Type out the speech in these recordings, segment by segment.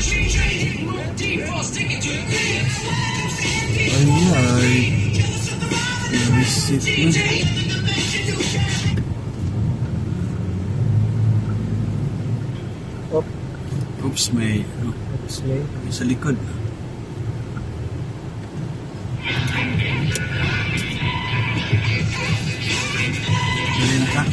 Ay, visit na. Oops, may sa likod. Dali na ka.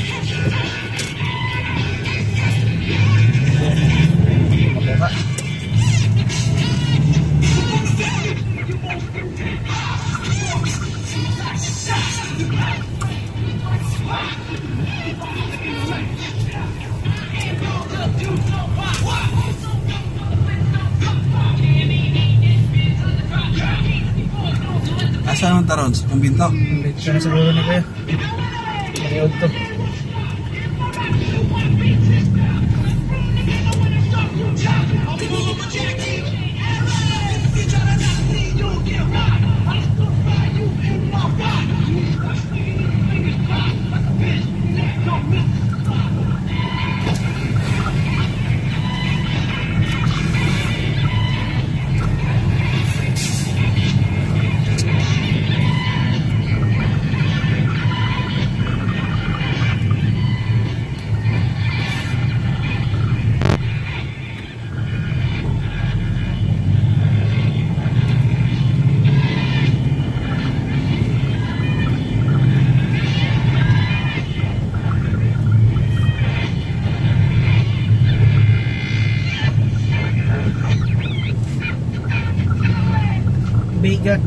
Asa naman taron? Sa kumbinto? Dito na siguro na kuya. Maniod to. Bigat.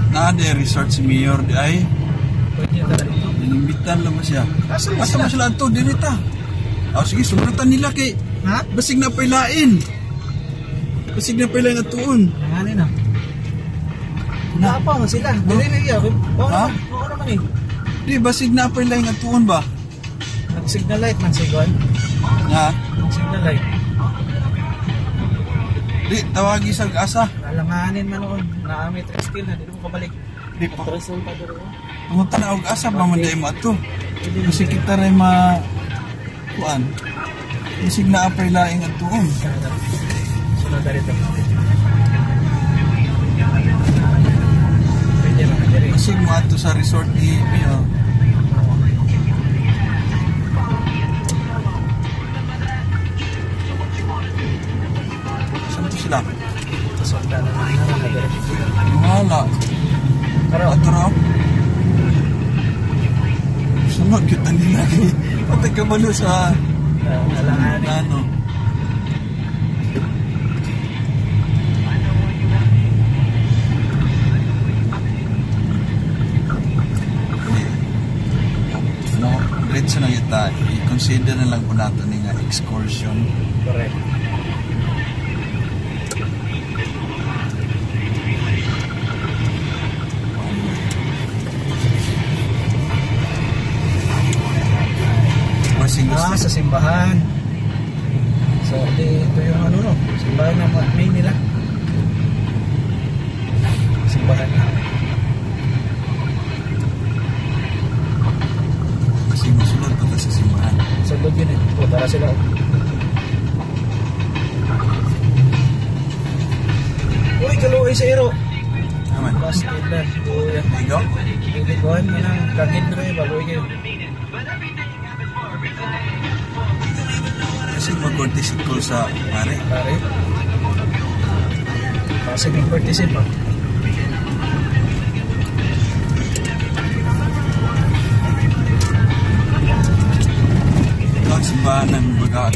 Nade resort si Mayor di ay. Inimbitan lang mo siya. Asa mo sila ito? Dirita. Sige, sumuratan nila kay basig na pailain. Basig na pailain at tuon. Nanganin na. Naapa man sila. Dili na iya. Oo naman eh. Di, basig na pailain at tuon ba? Nag-signal light man sigon. Ha? Nag-signal light. Di, tawagi sa asa. Alanganin man noon. Naamit still na. Dito mo kabalik. Di pa. Trason pa doon. Pumunta na og asa pa man day mo ato. Kasi kita rin kuan. Basig na pailain at tuon. Sunod na rito. Basig mo ato sa resort ni Mayor. Saan to sila? Wala. Ato raw? Sunod kita nila kay patay ka malo sa ano. Diretso na kita, i-consider na lang po natin nga excursion. Correct. Sa simbahan. So, ito yung ano no, simbahan na main nila. Simbahan na. Kasi masunod pa sa simbahan. Sunod yun eh. Tara sila. Uy, kaluoy sa iro. Naman. Basket na. Uy, Ligo? Ligoan mo na. Kagit na kayo. Baluoy kayo. Kasi mag-courtesy call sa pare. Pare. Kasi may courtesy pa. Ito ang simbahan ng Bagat.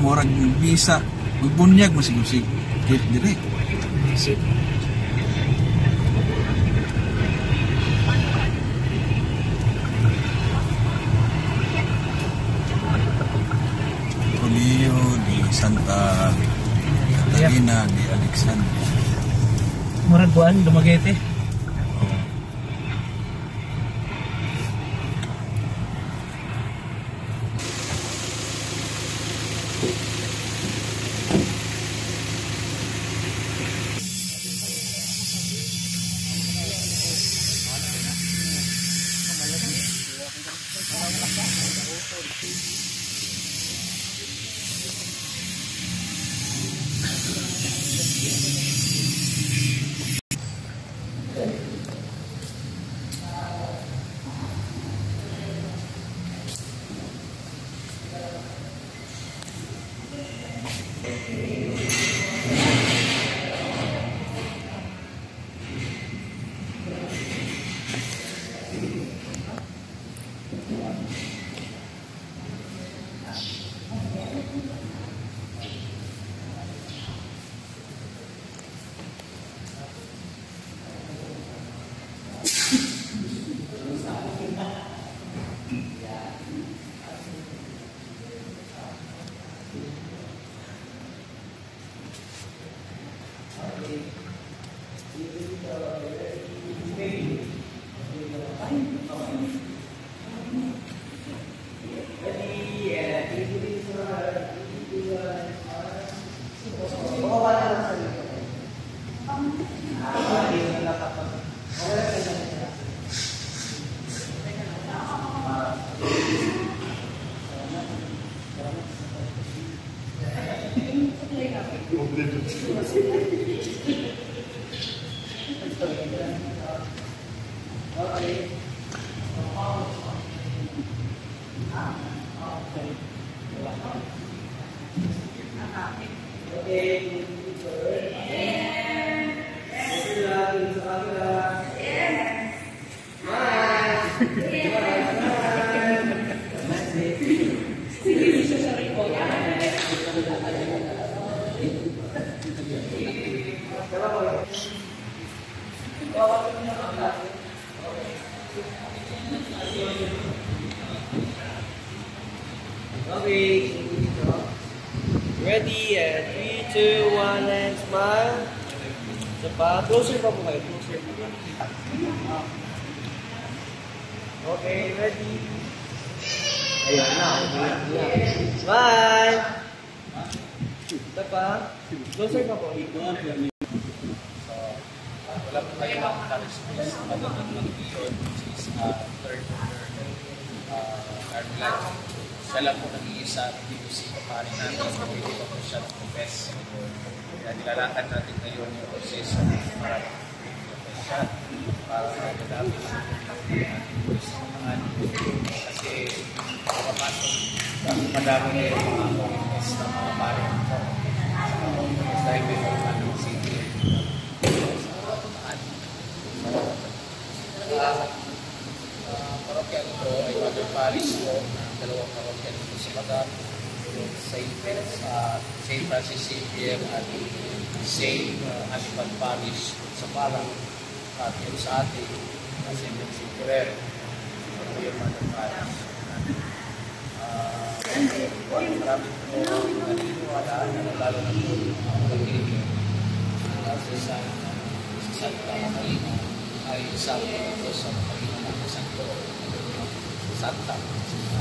Murag bisa magbunyag mo siguro si Kate dire. Colegio di Santa Catalina de Alexandria. murag buwan, Dumaguete. Okay, ready, and 3, 2, 1, and smile. Isa pa, closer pa po kayo, closer po. Okay, ready. Ayan na, smile. Isa pa, closer pa po. Wala po kayo ng charismatic pagdating ng iyon, which is third life. Siya lang po nag-iisa, hindi po si paparin natin, hindi po po siya confess. Kaya nilalakad natin ngayon yung proseso para siya, para magdadami kasi kapapasok, madami na yung mga confess na mga parin po. Dahil may mga anong sige. Parokya nito ay Mother Parish po, dalawang parokya nito sa Bagat, yung St. Francis Xavier at St. Hannibal Parish sa Parang, at yung sa atin, St. Vincent Ferrer, yung Mother Parish. Marami po naniniwala na lalo na po yung mga pag-ibig sa Santa Catalina ay isang ito sa Panginoon ng Santo Santa.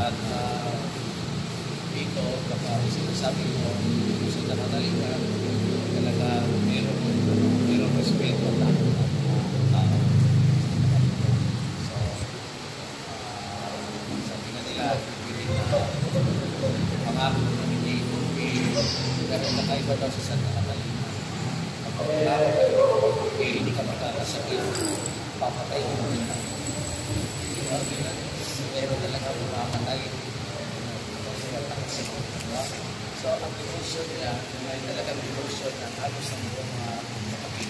At dito, kapag sinasabi mo sa Santa Catalina, talaga mayroong respeto at tao. So, sabi nga nila, pangako na hindi gano'n na kaiba daw sa Santa Catalina. Kapag wala kayo, hindi ka magkakasakit, papatay mo nila. Pero talaga mamamatay. So, ang devotion niya ay talagang devotion ng halos ng mga kapatid.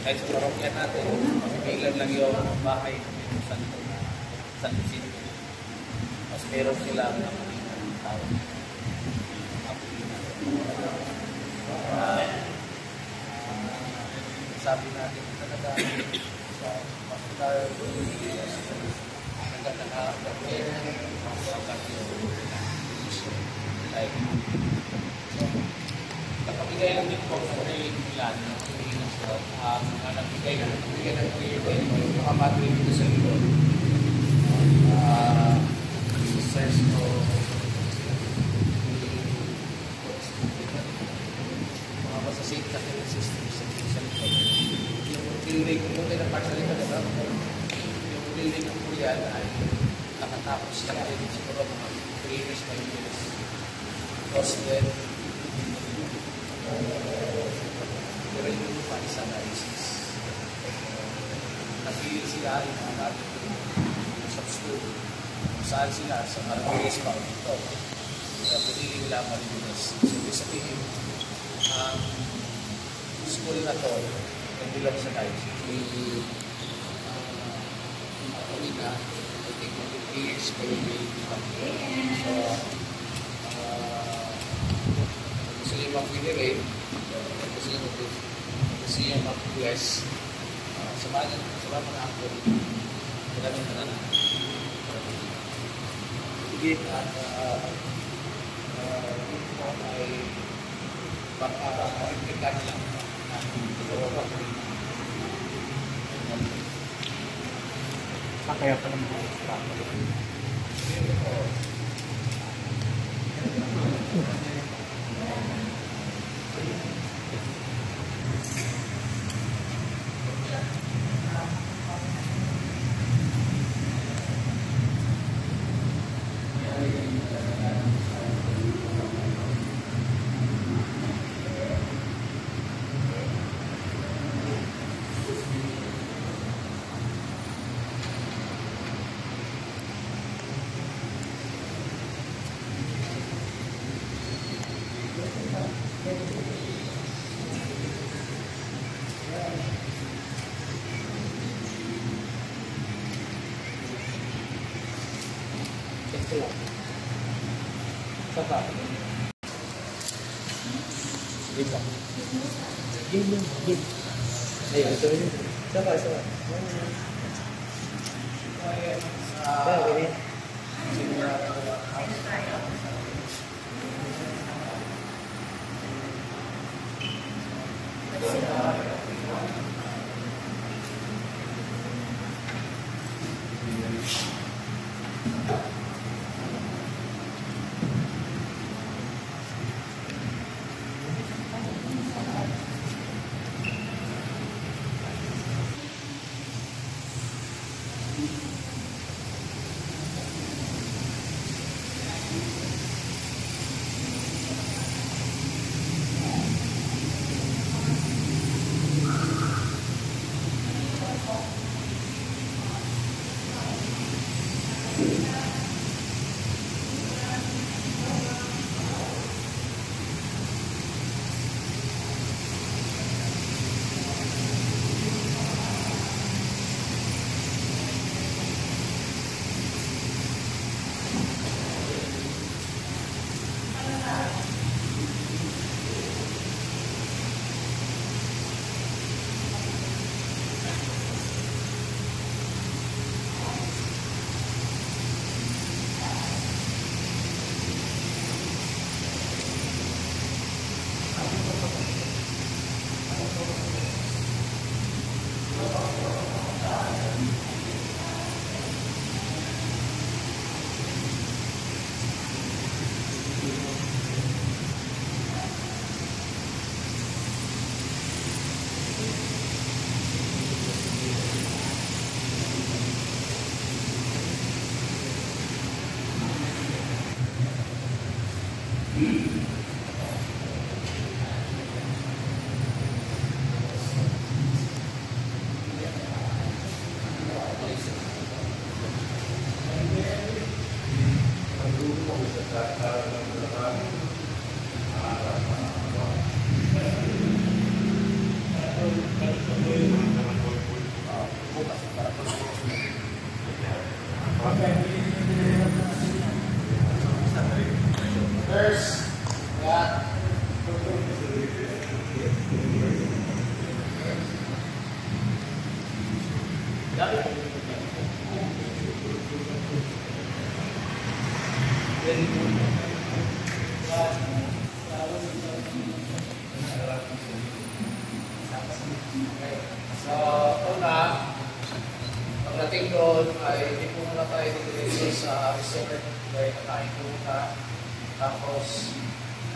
Kahit sa parokya natin, mabibilan lang yung bahay ng Santo Isidro. Mas meron silang mga tao. Sabi natin talaga sa hospital like nagbigay ng din po sa training nila ng Pilipinas po. Nagbigay ng training mga battery dito sa likod. Exercise po. Mga masasafe na system sa likod. Yung building, kung muna ng parts sa likod, yung building ng Korean ay nakatapos lang din siguro mga 3 years, 5 years. Tapos then, pero yung pa isa na ISIS. Napili sila yung mga natin sa school. Kung saan sila sa Marquez pa dito. Kaya pinili nila Marquez. So, ibig sabihin, ang school na to, nagbilog sa ISIS. Kanina, I think 3 years pa yung so, gusto niyo mag-generate, gusto niyo mag-bless, samahan na ako. Maraming na. Higit at ay pag-implikan lang kaya pa naman Sapa. Dito. Gim. Ayun, ito yun. Sapa. Bakit?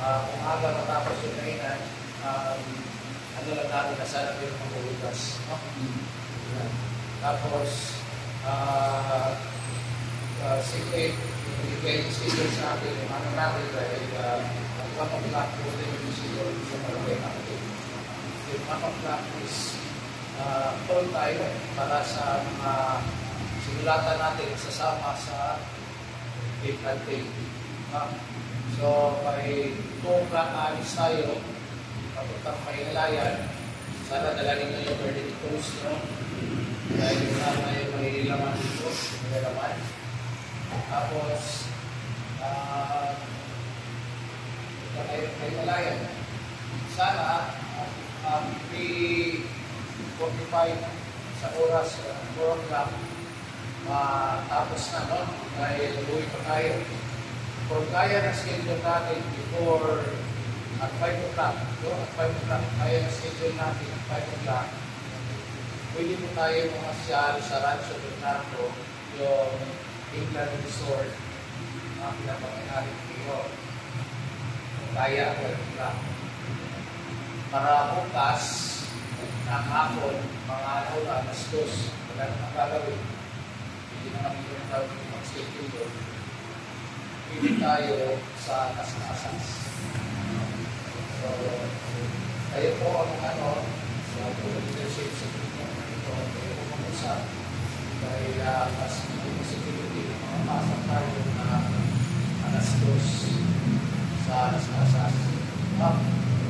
Kung aga matapos yung kainan, ano lang natin na sana yung maghuhugas. No? Tapos, sige, ibigay yung schedule sa atin, yung ano natin dahil magpapag-block po din yung schedule sa malagay natin. Yung magpapag-block is call tayo para sa mga simulatan natin sasama sa April Day. So, may 2 o'clock alis tayo, papuntang Maynalayan. Sana dalagin nyo yung verdict post, no? Dahil na may laman dito, may laman. Tapos, Maynalayan. Sana, 3:45 sa oras, 4 o'clock, tapos na, no? Dahil uwi pa tayo. Kung kaya na schedule natin before at 5 o'clock, at 5 o'clock, kaya na schedule natin at 5 o'clock, pwede po tayo mamasyal sa Rancho Bernardo, yung England Resort, ang pinapanginarin ko. Kung kaya, 5 o'clock. Para bukas, ng hapon, mga alas 2, wala naman gagawin. Hindi naman yung mag-schedule doon. Pili tayo sa Kasasas. So, tayo po ang sa leadership sa ito, tayo po mag-usap. Dahil mas possibility, makapasok tayo na alas 2 sa Kasasas.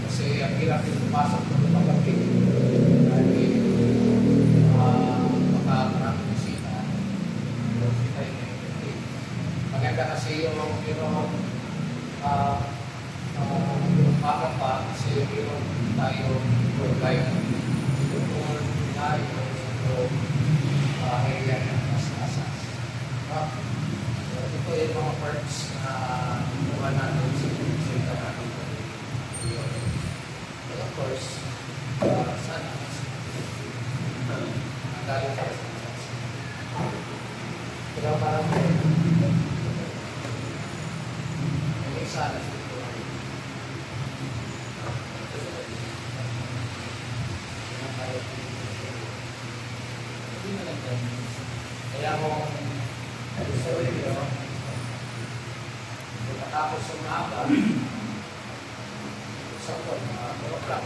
Kasi ang hirap yung pumasok ng magabi. Dahil makakarami na sila. Hindi tayo maganda kasi yung pakang pa kasi yung tayo provide yung tayo area ng Kasasas. So, ito yung mga parts na kuha natin sa sita natin. But of course, sana ang galing sa Kasasas. Pero parang sana ito. Kaya kung gusto rin nyo, pagkatapos sa maaga, sa po, mga 4 o'clock,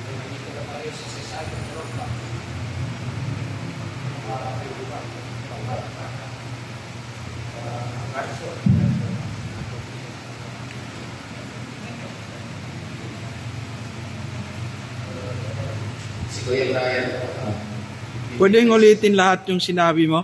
hindi ko na tayo sa sasay ng 4 o'clock. Mga kaibigan, pagkakata. Kaso, Kuya Brian. Pwedeng ulitin lahat yung sinabi mo?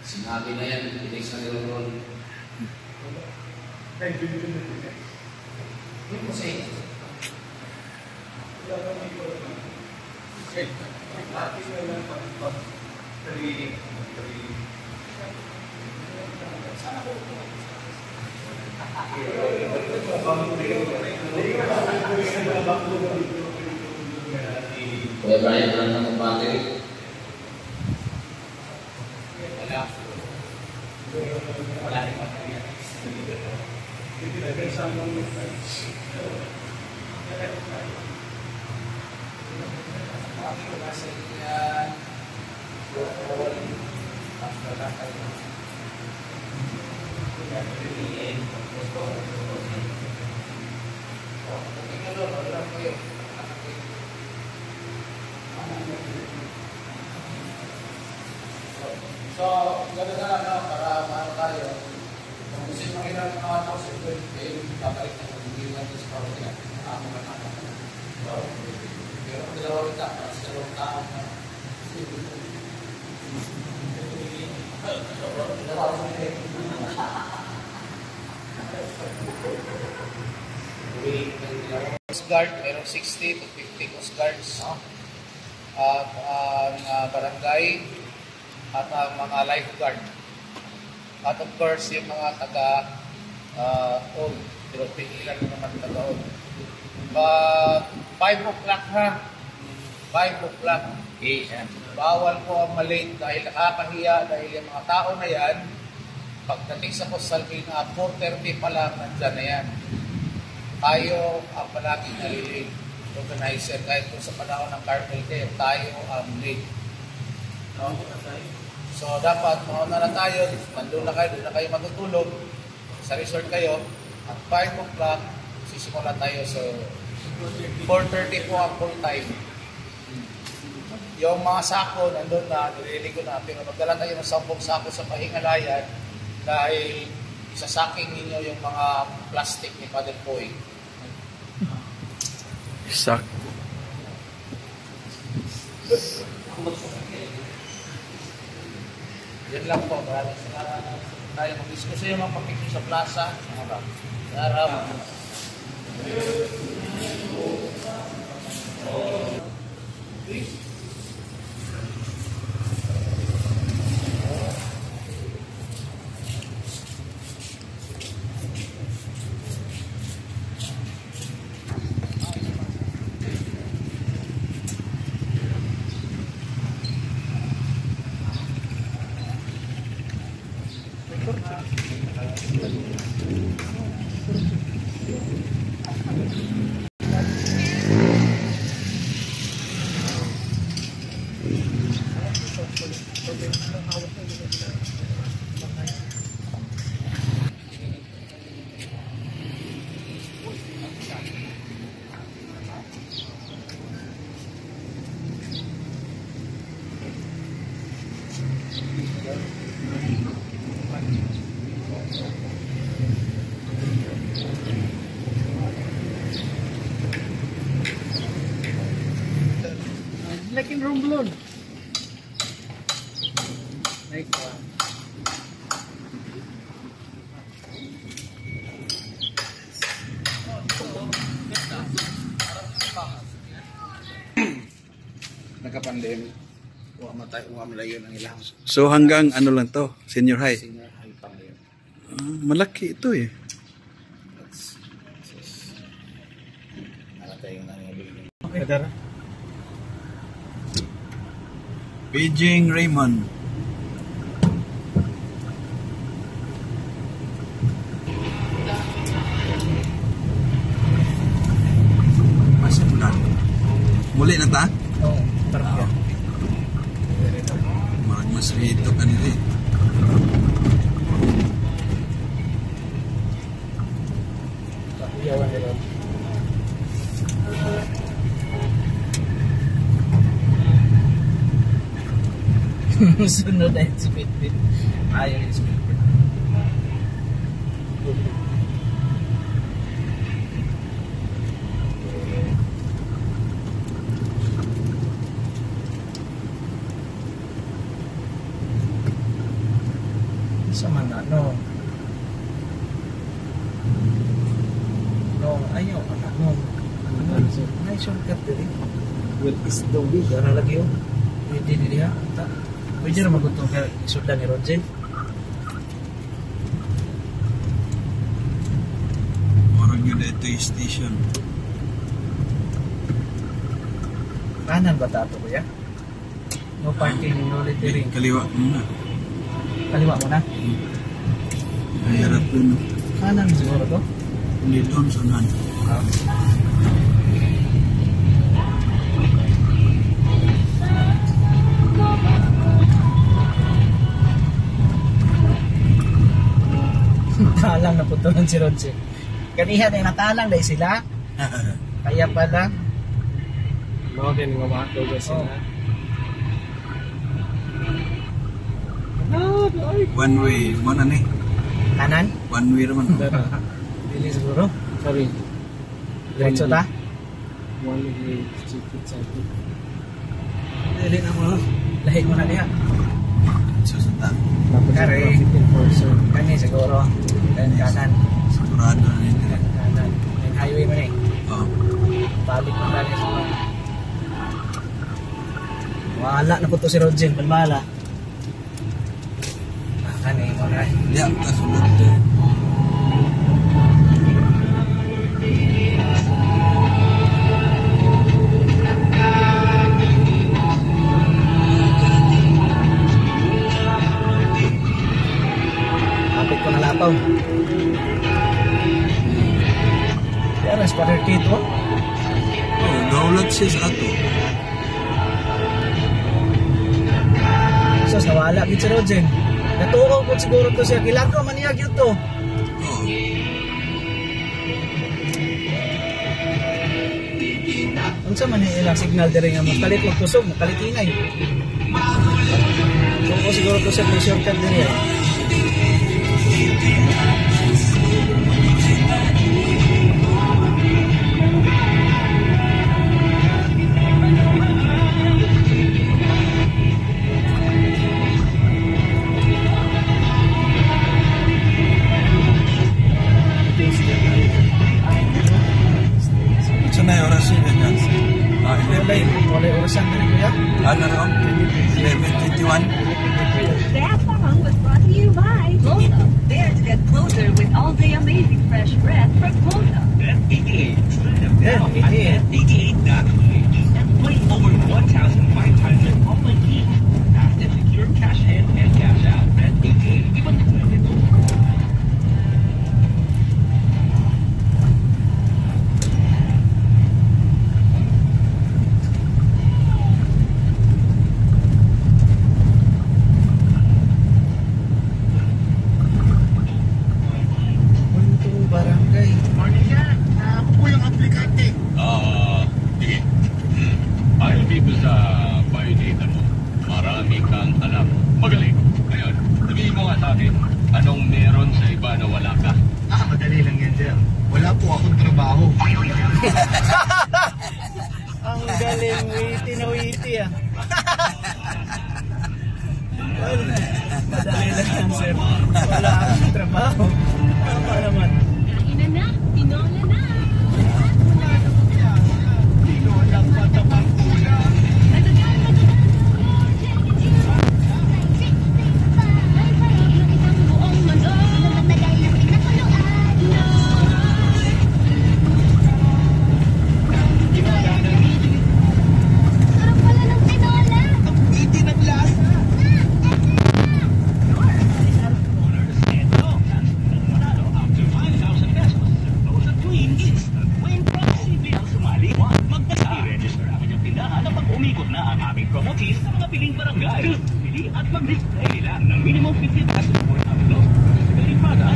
Sinabi na yan, hindi sa nilolol. Hindi ko sa inyo. Kuya Brian, wala nang battery. Wala rin battery. So, gano'n na lang para maano tayo. Kung gusto yung makita ng mga tao sa ito, babalik na kung hindi natin sa parokya. Ako na naman. Pero kung dalawang tao, para sa dalawang tao na Coast Guard, mayroong 60 to 50 Coast Guards. At ang barangay at ang mga lifeguard. At of course, yung mga taga old. Pero pigilan mo naman taon. Pag 5 o'clock ha, 5 o'clock, bawal po ang malate dahil nakakahiya dahil yung mga tao na yan, pagdating sa Salvina, 4:30 pa lang, nandyan na yan. Tayo ang palaging nalilate organizer kahit kung sa panahon ng cartel care, tayo ang late. No? So dapat mauna na tayo, doon na kayo matutulog, sa resort kayo, at 5 o'clock, sisimula tayo. So 4:30 po ang full time. Yung mga sako, nandun na, nililigo na, pero magdala tayo ng 10 sako sa Pahingalayan dahil isasaking ninyo yung mga plastic ni Padre Boy. Sak. Yan lang po. Maraming salamat. Tayo mag-discuss yung mga pagkikita sa plaza. Salamat. Like in Romblon. Like Nagka-pandemic. Huwag malayo ng ilang. So hanggang ano lang to? Senior high? Senior high pang yun. Malaki ito eh. Nalatay yung nangyayari. Kadara. Beijing Raymond. Masih bulan. Muli na ta? Oo, parang Marag mas rito kanila eh. iyawan nila. Sunod na yung speedbit. Ayaw yung speedbit. Sa mana, no? No, ayaw ka na, no? May shortcut dili. Well, is the way. Gara lagi yun. Pwede dili ha. Pwede na magutong ka isudan ni Roger. Marag yun na ito yung station. Kanan ba tato kuya? No parking, no littering. Kaliwa muna. Kaliwa mo na. Ay, harap dun. Kanan siguro to. Hindi doon sa nan. Talang na putulan si Roger. Kanihan ay natalang dahil sila. Kaya pala. No, din nga mga dogas sila. One way. Mana ni? Kanan? One way naman. Dili siguro. Sorry. Diretso ta? One way, stupid cycle. Dili na mo. Lahig mo na diha. Susunda. Kare. Kani siguro. Dan kanan. Sigurado na nito. Kanan. Yung highway mo na eh. Oh. Balik mo na rin sa mga. Wala na po to si Roger. Balbala. Kani mo na. Ya, kasunod to. sakit oh. Oh, gaulat siya sa ato. Sos, nawala gid si Rogen. Natukaw po siguro to siya. Kilado man niya yun to. Oh. Unsa man ilang signal dire nga mas kalit magtusog, makalitinay. So siguro to siya may shortcut dire. Sana yung oras yun yan. Wala orasan dire kuya. Ano ron? 11:21. That song was brought to you by Close Up. There to get closer with all day amazing fresh breath from Close Up. Bet 88. Yeah, At 88.ph. And play over 1,500 online games. Fast and secure cash in and cash out. Bet 88. Iba na ito. Punto barangay. Ako po yung aplikante. Sige. Ayon dito sa biodata mo, marami kang alam. Magaling. Ngayon, sabihin mo nga sa akin, anong meron sa iba na wala ka? Madali lang yan, sir. Wala po akong trabaho. Ang galing, witty na witty ah. Well, madali lang yan, sir. Wala akong trabaho. Tama naman. Kain na, tinola na. At mag-display lang ng minimum 50 pesos for upload. Pwede para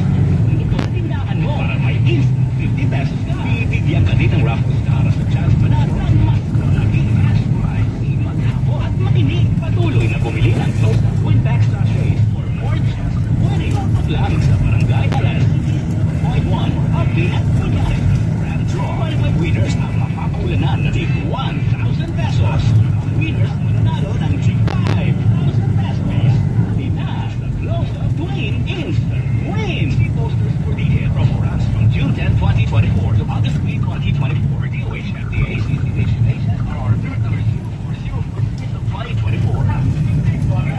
ito sa tindahan mo para may instant 50 pesos ka. Bibigyan ka din ng raffles para sa chance manalo ng mas malaking cash prize. Maghapo at makinig. Patuloy na bumili ng Close Up Win Back Sachets for more chance of winning. At lang sa Barangay Alas 0.1 update at pagkain. Grand draw. 5 winners ang mapapaulanan na tig 1,000 pesos. Winners mananalo ng tig 5,000 Win instant win! See posters for detailed promo runs from June 10, 2024 to August 3, 2024. DOH FDA CCH HSR third number 0404 of 2024.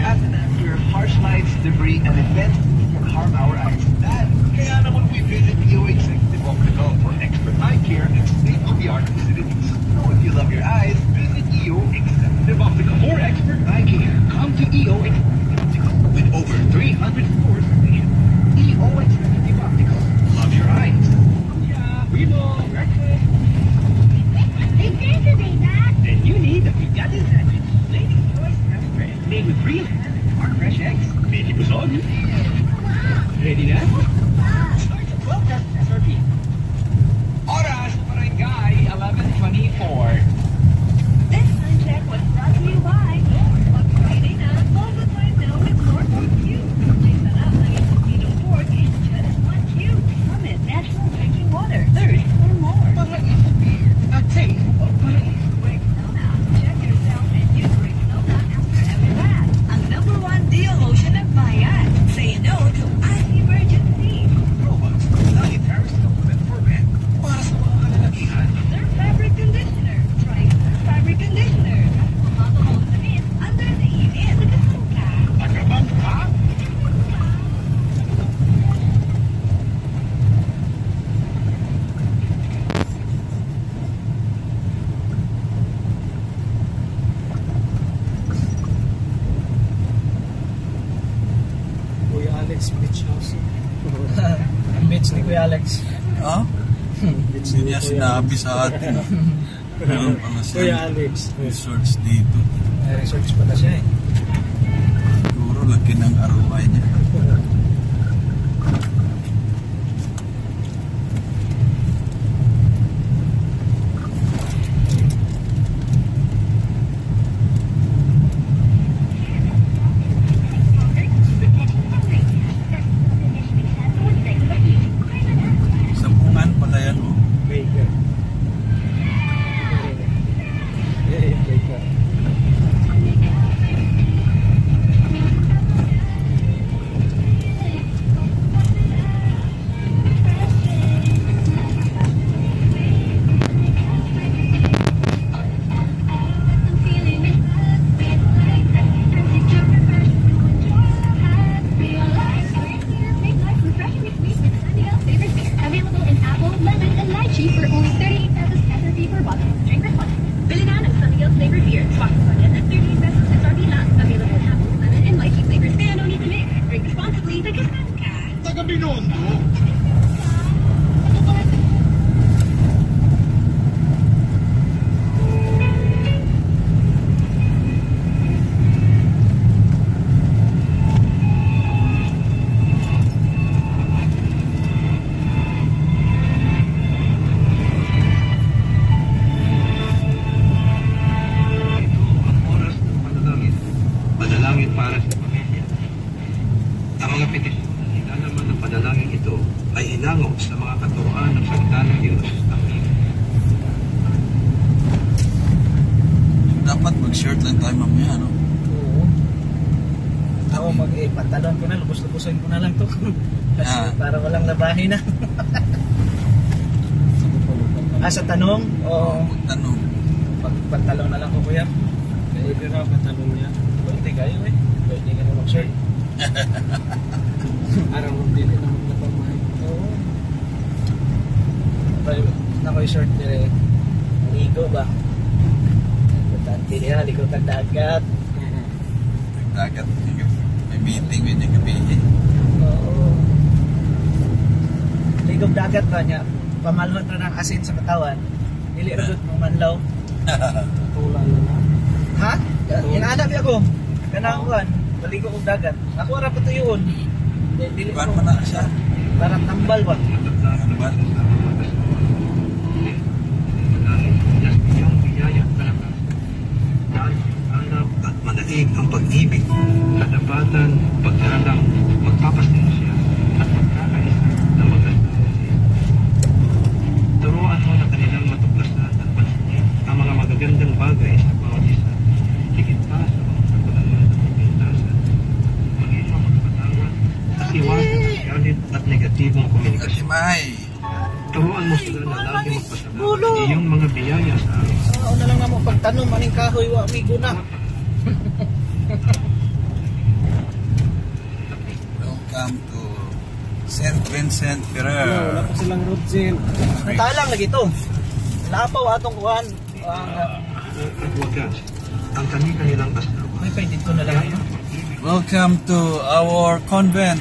After harsh lights, debris, and events can harm our eyes. Kaya naman we visit EO Executive Optical for expert eye care and state-of-the-art facilities. So if you love your eyes, visit EO Executive Optical for expert eye care. Come to EO Executive Optical with over 300 stores nationwide. EO Executive Optical. Love your eyes. Yeah, we know. Breakfast. Big day today, Dad. Then you need the Picadilly sandwich. Ladies' choice half bread made with real hand and hard fresh eggs. Medyo busog. Ready na? Start at 12 pesos SRP. Oras, Barangay 11:24. This time check was brought to you by on Friday na, all the time now with Norfolk Q. May sarap ng Filipino pork in just one cube. Summit natural drinking water. Thirst for more. Paraíso beer. A taste of Paraíso. Drink Sona. Check yourself and you drink Sona after every bath. Ang #1 deal lotion of Bayan. Say no to eye emergency. Robust. Sanitary soap. niya sinabi sa atin. Meron pala Kuya siya Alex. resorts dito. May resorts pala siya eh. Siguro laki ng ROI niya. Sabungan pala yan, oh. Baker. Baker. Available in apple, lemon, and lychee for only 38 pesos SRP per bottle. Drink responsibly. Bili na ng Sunny Hills flavored beer. Swak sa budget at 38 pesos SRP lang. Available in apple, lemon, and lychee flavors. Kaya no need to mix. Drink responsibly. Nag-discount ka. Taga Binondo. Oras ng panalangin. Panalangin para sa pamilya. Ang mga petisyon na nilalaman ng panalangin ito ay hinango sa mga katuroan ng salita ng Diyos. Dapat mag-shirt lang tayo mamaya, no? Oo. Ako pantalon ko na, lubos-lubosin ko na lang to. Kasi para walang labahin na. Sa tanong? Oo. Magtanong. Pantalon na lang ko kuya. Pwede na pantalon niya. Pwede kayo eh. Pwede ka na mag-shirt. Araw mo din na magpapamay. Oo. Na ko yung shirt nila eh. Ligo ba? Importante niya, ligo ng dagat. Dagat. May meeting with yung gabi. Oo. Ligog dagat ba niya? Pamalhot na ng asin sa katawan. Dili ra gud mong manlaw. Tulan na. Ha? Inaanap ako. Kanang kuan, baligo og dagat. Ako ra patuyon. Dili Kuan ko pa na siya. para tambal ba? Kuan. Iyong biyaya talaga. Dahil hanap at manaig ang pag-ibig, katapatan, pagdaralang, magpapasensya, at pagkakaisa na magkasama. Turuan mo na kanilang matuklasan at pansin ang mga magagandang bagay sa bawat isa. Higit pa sa mga pagkulaman at pagpintasan. Maging mapagpatawad at iwasan ang galit at negatibong komunikasyon. Katimay. Turuan mo sila na lagi magpasalamat sa iyong mga biyaya sa amin. Oo na lang namo pagtanom maning kahoy wa mi guna. Welcome to St. Vincent Ferrer. pa silang road zone. Natalang lagi to. Lapaw atong kuan. At wagas, ang kanilang asawa. May pwede dito na lang. Welcome to our convent.